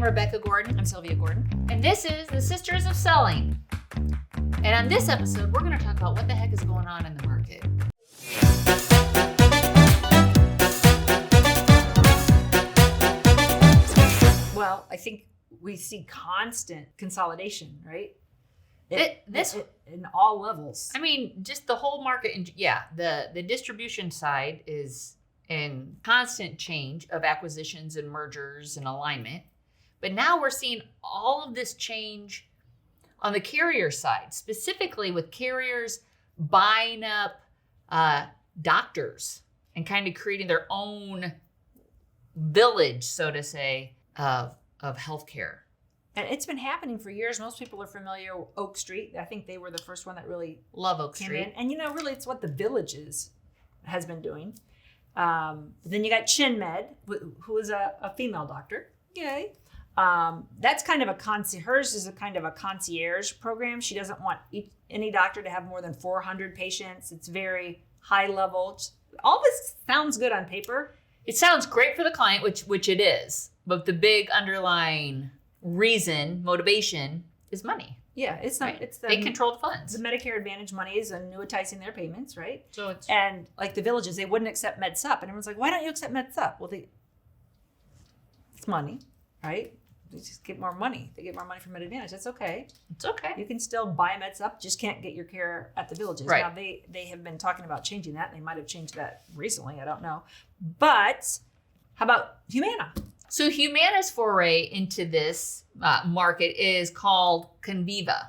Rebecca Gordon. I'm Sylvia Gordon. And this is the Sisters of Selling. And on this episode, we're going to talk about what the heck is going on in the market. Well, I think we see constant consolidation, right? In all levels. I mean, just the whole market. The distribution side is in constant change of acquisitions and mergers and alignment. But now we're seeing all of this change on the carrier side, specifically with carriers buying up doctors and kind of creating their own village, so to say, of healthcare. And it's been happening for years. Most people are familiar with Oak Street. I think they were the first one that really love Oak came Street. in. And really it's what the Villages has been doing. Then you got ChinMed, who is a female doctor. Yay. That's kind of hers is a kind of a concierge program. She doesn't want any doctor to have more than 400 patients. It's very high level. All this sounds good on paper. It sounds great for the client, which it is. But the big underlying motivation is money. Yeah, it's not. Right. It's they control the funds. The Medicare Advantage money is annuitizing their payments, right? So and like the Villages, they wouldn't accept MedSup, and everyone's like, "Why don't you accept MedSup?" Well, it's money, right? They just get more money. They get more money from Med Advantage. That's okay. It's okay. You can still buy MedSup, just can't get your care at the Villages. Right. Now they have been talking about changing that. They might have changed that recently. I don't know. But how about Humana? So Humana's foray into this market is called Conviva.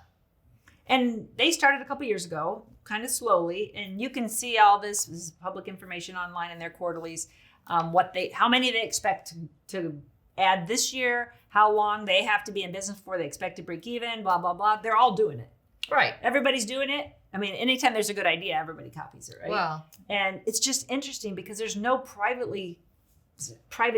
And they started a couple years ago, kind of slowly. And you can see all this is public information online in their quarterlies, how many they expect to add this year, how long they have to be in business before they expect to break even, blah, blah, blah. They're all doing it. Right. Everybody's doing it. I mean, anytime there's a good idea, everybody copies it, right? Well, and it's just interesting because there's no private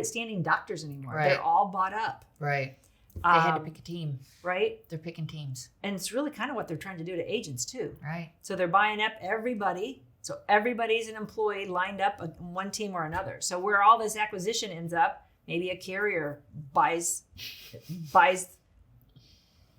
standing doctors anymore. Right. They're all bought up. right. They had to pick a team. Right? They're picking teams. And it's really kind of what they're trying to do to agents too. Right. So they're buying up everybody. So everybody's an employee lined up on one team or another. So where all this acquisition ends up, maybe a carrier buys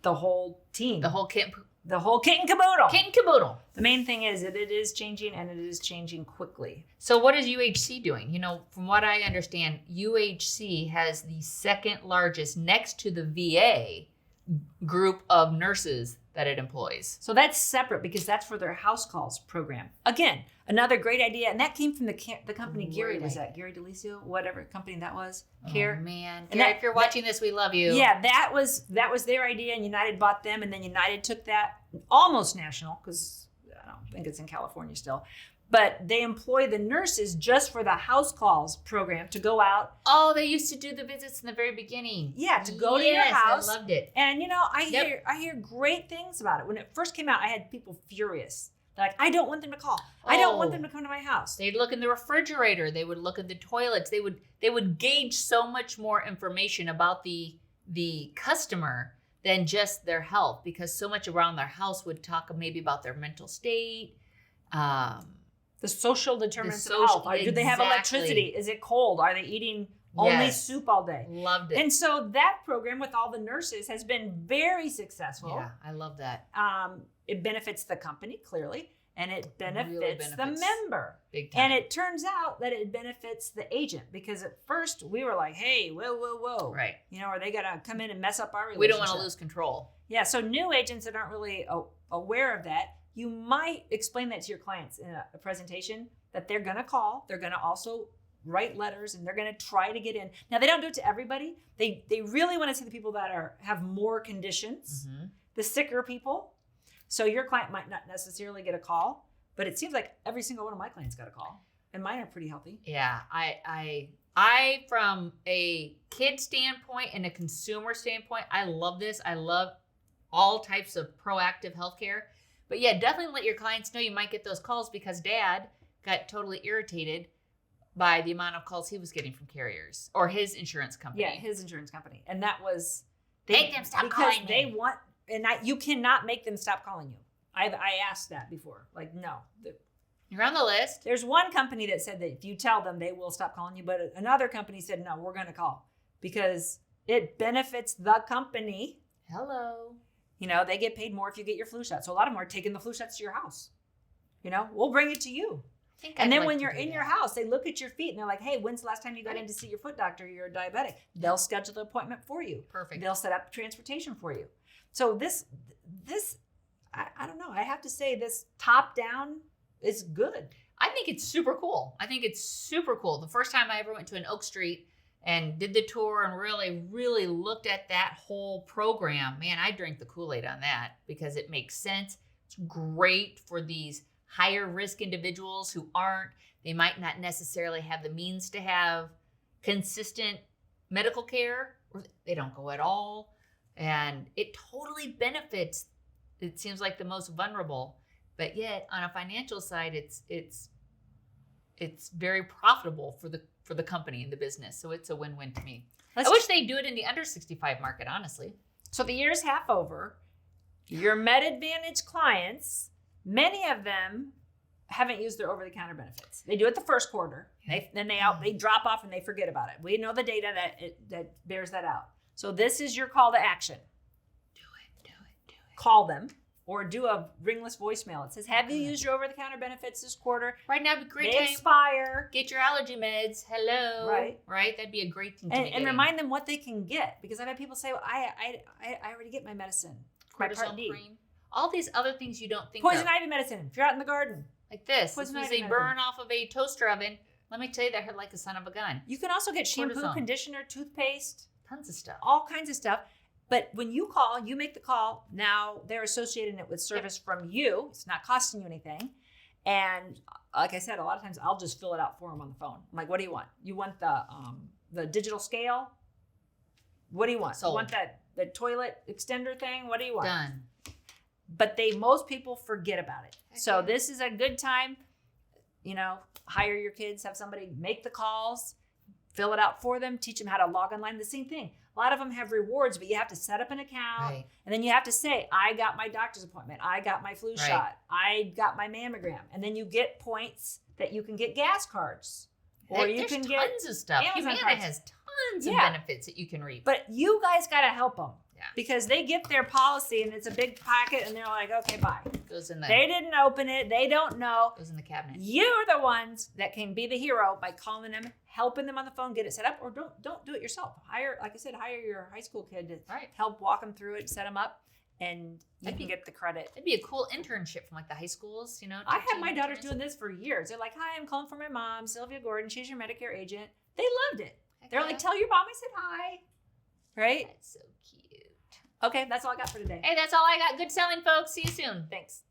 the whole team. The whole kit and caboodle. Kit and caboodle. The main thing is that it is changing and it is changing quickly. So what is UHC doing? From what I understand, UHC has the second largest next to the VA group of nurses that it employs. So that's separate because that's for their house calls program. Again, another great idea. And that came from the company Gary. Right. Was that Gary DeLisio? Whatever company that was. Oh, Care. man. And Gary, if you're watching this, we love you. Yeah, that was their idea, and United bought them, and then United took that almost national, because I don't think it's in California still. But they employ the nurses just for the house calls program to go out. Oh, they used to do the visits in the very beginning. Yeah, to go to your house. I loved it. And I hear great things about it. When it first came out, I had people furious. They're like, I don't want them to call. I don't want them to come to my house. They'd look in the refrigerator. They would look at the toilets. They would gauge so much more information about the customer than just their health, because so much around their house would talk maybe about their mental state. The social determinants of health. Do they have electricity? Is it cold? Are they eating only soup all day? Loved it. And so that program with all the nurses has been very successful. Yeah, I love that. It benefits the company, clearly, and it benefits, Really the member. Big time. And it turns out that it benefits the agent, because at first we were like, hey, whoa. Right. Are they going to come in and mess up our relationship? We don't want to lose control. Yeah, so new agents that aren't really aware of that, you might explain that to your clients in a presentation, that they're going to call. They're going to also write letters, and they're going to try to get in. Now, they don't do it to everybody. They really want to see the people that have more conditions, the sicker people. So your client might not necessarily get a call, but it seems like every single one of my clients got a call, and mine are pretty healthy. Yeah, I from a kid standpoint and a consumer standpoint, I love this. I love all types of proactive healthcare. But yeah, definitely let your clients know you might get those calls, because Dad got totally irritated by the amount of calls he was getting from carriers or his insurance company. Yeah, his insurance company. And that was... Make them stop calling me. Because they want... And you cannot make them stop calling you. I asked that before. Like, no. You're on the list. There's one company that said that if you tell them, they will stop calling you. But another company said, no, we're going to call. Because It benefits the company. Hello. You know, they get paid more if you get your flu shot. So a lot of them are taking the flu shots to your house. You know, we'll bring it to you. And then when you're in your house, they look at your feet and they're like, hey, when's the last time you got in to see your foot doctor? You're a diabetic. They'll schedule the appointment for you. Perfect. They'll set up transportation for you. So this, I don't know. I have to say this top down is good. I think it's super cool. The first time I ever went to an Oak Street and did the tour and really looked at that whole program, man, I drank the Kool-Aid on that because it makes sense. It's great for these higher risk individuals they might not necessarily have the means to have consistent medical care, or they don't go at all. And it totally benefits, it seems like, the most vulnerable, but yet on a financial side, it's very profitable for the company and the business. So it's a win-win to me. I wish they'd do it in the under 65 market, honestly. So the year's half over. Your MedAdvantage clients, many of them haven't used their over-the-counter benefits. They do it the first quarter. Then they drop off and they forget about it. We know the data that bears that out. So this is your call to action. Do it. Call them or do a ringless voicemail. It says, have you used your over-the-counter benefits this quarter? Right now would be a great they time. Expire. Get your allergy meds. Hello. Right. That'd be a great thing to and remind them what they can get. Because I've had people say, well, I already get my medicine. My Part D. Cream. All these other things you don't think Poison of. ivy medicine. If you're out in the garden. Like this. Poison This was ivy a medicine. burn off of a toaster oven. Let me tell you, that hurt like a son of a gun. You can also get shampoo, Cortisone. conditioner, toothpaste. Tons of stuff. All kinds of stuff. But when you call, you make the call. Now they're associating it with service from you. It's not costing you anything. And like I said, a lot of times I'll just fill it out for them on the phone. I'm like, what do you want? You want the digital scale? What do you want? Sold. You want the toilet extender thing? What do you want? Done. But most people forget about it. Heck So yeah. this is a good time. You know, hire your kids, have somebody make the calls, fill it out for them, teach them how to log online. The same thing. A lot of them have rewards, but you have to set up an account. Right. And then you have to say, I got my doctor's appointment. I got my flu shot. I got my mammogram. And then you get points that you can get gas cards. Or Heck, you there's can tons get of stuff. Amazon Humana cards. has tons of Yeah. benefits that you can reap. But you guys got to help them. Yeah. Because they get their policy and it's a big packet and they're like, okay, bye. Goes in the They didn't open it. They don't know. goes in the cabinet. You're the ones that can be the hero by calling them, helping them on the phone, get it set up, or don't do it yourself. Hire your high school kid to Right. help walk them through it, set them up, and you can get the credit. It'd be a cool internship from like the high schools, you know. I have teaching my daughters interns. doing this for years. They're like, hi, I'm calling for my mom, Sylvia Gordon. She's your Medicare agent. They loved it. Heck They're yeah. like, tell your mom I said hi. Right? That's so cute. Okay, that's all I got for today. Hey, that's all I got. Good selling, folks. See you soon. Thanks.